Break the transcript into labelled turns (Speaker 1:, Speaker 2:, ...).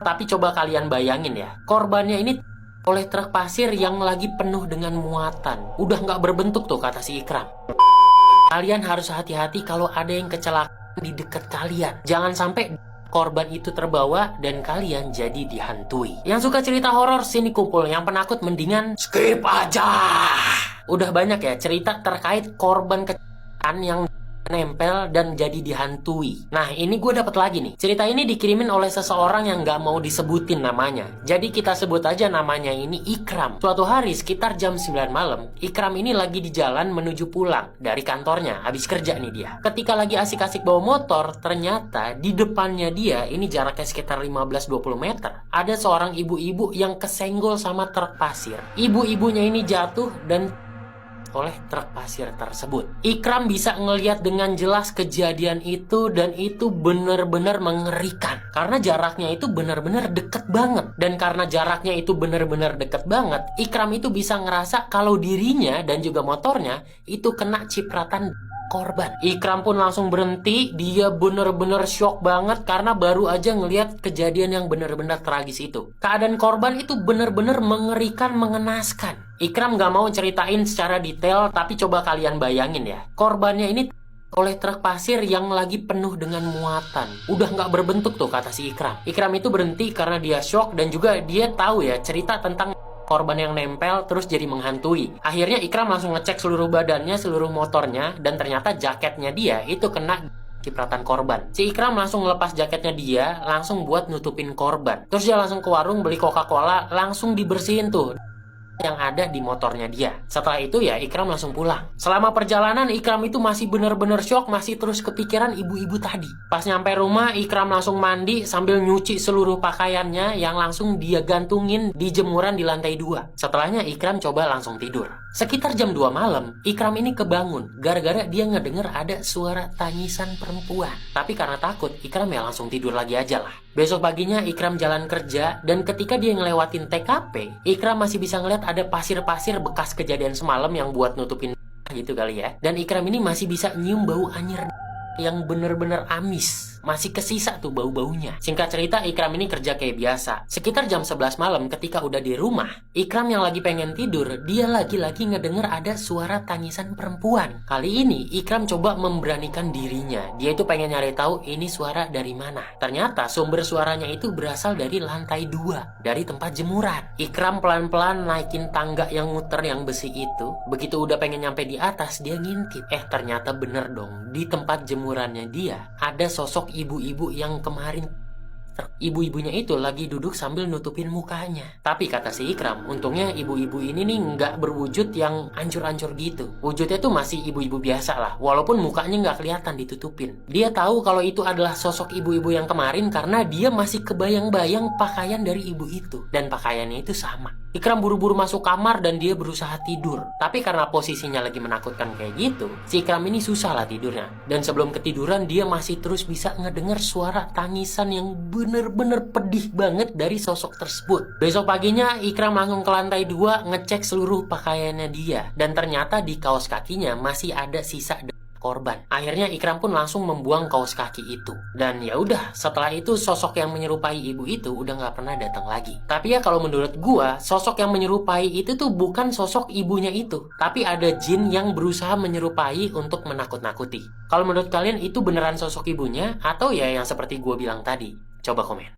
Speaker 1: Tapi coba kalian bayangin ya, korbannya ini oleh truk pasir yang lagi penuh dengan muatan. Udah nggak berbentuk tuh kata si Ikram. Kalian harus hati-hati kalau ada yang kecelakaan di dekat kalian. Jangan sampai korban itu terbawa dan kalian jadi dihantui. Yang suka cerita horor sini kumpul, yang penakut mendingan skip aja. Udah banyak ya cerita terkait korban kecelakaan yang nempel dan jadi dihantui. Nah ini gue dapat lagi nih. Cerita ini dikirimin oleh seseorang yang gak mau disebutin namanya. Jadi kita sebut aja namanya ini Ikram. Suatu hari sekitar jam 9 malam, Ikram ini lagi di jalan menuju pulang dari kantornya. Habis kerja nih dia. Ketika lagi asik-asik bawa motor, ternyata di depannya dia, ini jaraknya sekitar 15-20 meter, ada seorang ibu-ibu yang kesenggol sama truk pasir. Ibu-ibunya ini jatuh dan oleh truk pasir tersebut. Ikram bisa ngelihat dengan jelas kejadian itu dan itu benar-benar mengerikan. Karena jaraknya itu benar-benar deket banget. Dan karena jaraknya itu benar-benar deket banget, Ikram itu bisa ngerasa kalau dirinya dan juga motornya itu kena cipratan korban. Ikram pun langsung berhenti. Dia bener-bener shock banget karena baru aja ngelihat kejadian yang bener-bener tragis itu. Keadaan korban itu bener-bener mengerikan, mengenaskan. Ikram gak mau ceritain secara detail, tapi coba kalian bayangin ya. Korbannya ini oleh truk pasir yang lagi penuh dengan muatan. Udah gak berbentuk tuh kata si Ikram. Ikram itu berhenti karena dia shock dan juga dia tahu ya cerita tentang korban yang nempel terus jadi menghantui. Akhirnya Ikram langsung ngecek seluruh badannya, seluruh motornya, dan ternyata jaketnya dia itu kena cipratan korban. Si Ikram langsung ngelepas jaketnya dia, langsung buat nutupin korban. Terus dia langsung ke warung beli Coca-Cola, langsung dibersihin tuh yang ada di motornya dia. Setelah itu ya Ikram langsung pulang. Selama perjalanan Ikram itu masih bener-bener shock, masih terus kepikiran ibu-ibu tadi. Pas nyampe rumah Ikram langsung mandi sambil nyuci seluruh pakaiannya yang langsung dia gantungin di jemuran di lantai 2. Setelahnya Ikram coba langsung tidur. Sekitar jam 2 malam Ikram ini kebangun gara-gara dia ngedenger ada suara tangisan perempuan. Tapi karena takut Ikram ya langsung tidur lagi aja lah. Besok paginya Ikram jalan kerja dan ketika dia ngelewatin TKP, Ikram masih bisa ngeliat ada pasir-pasir bekas kejadian semalam yang buat nutupin gitu kali ya. Dan Ikram ini masih bisa nyium bau anyir yang bener-bener amis. Masih kesisa tuh bau-baunya. Singkat cerita Ikram ini kerja kayak biasa. Sekitar jam 11 malam ketika udah di rumah, Ikram yang lagi pengen tidur, dia lagi-lagi ngedenger ada suara tangisan perempuan. Kali ini Ikram coba memberanikan dirinya. Dia itu pengen nyari tahu ini suara dari mana. Ternyata sumber suaranya itu berasal dari lantai 2, dari tempat jemuran. Ikram pelan-pelan naikin tangga yang muter yang besi itu. Begitu udah pengen nyampe di atas, dia ngintip. Ternyata bener dong, di tempat jemurannya dia ada sosok ibu-ibu yang kemarin ibu-ibunya itu lagi duduk sambil nutupin mukanya. Tapi kata si Ikram, untungnya ibu-ibu ini nih nggak berwujud yang ancur-ancur gitu. Wujudnya tuh masih ibu-ibu biasa lah, walaupun mukanya nggak kelihatan ditutupin. Dia tahu kalau itu adalah sosok ibu-ibu yang kemarin karena dia masih kebayang-bayang pakaian dari ibu itu. Dan pakaiannya itu sama. Ikram buru-buru masuk kamar dan dia berusaha tidur. Tapi karena posisinya lagi menakutkan kayak gitu, si Ikram ini susah lah tidurnya. Dan sebelum ketiduran dia masih terus bisa ngedengar suara tangisan yang bener-bener pedih banget dari sosok tersebut. Besok paginya Ikram langsung ke lantai 2 ngecek seluruh pakaiannya dia. Dan ternyata di kaos kakinya masih ada sisa korban. Akhirnya Ikram pun langsung membuang kaos kaki itu. Dan ya udah, setelah itu sosok yang menyerupai ibu itu udah nggak pernah datang lagi. Tapi ya kalau menurut gua, sosok yang menyerupai itu tuh bukan sosok ibunya itu, tapi ada jin yang berusaha menyerupai untuk menakut-nakuti. Kalau menurut kalian itu beneran sosok ibunya atau ya yang seperti gua bilang tadi? Coba komen.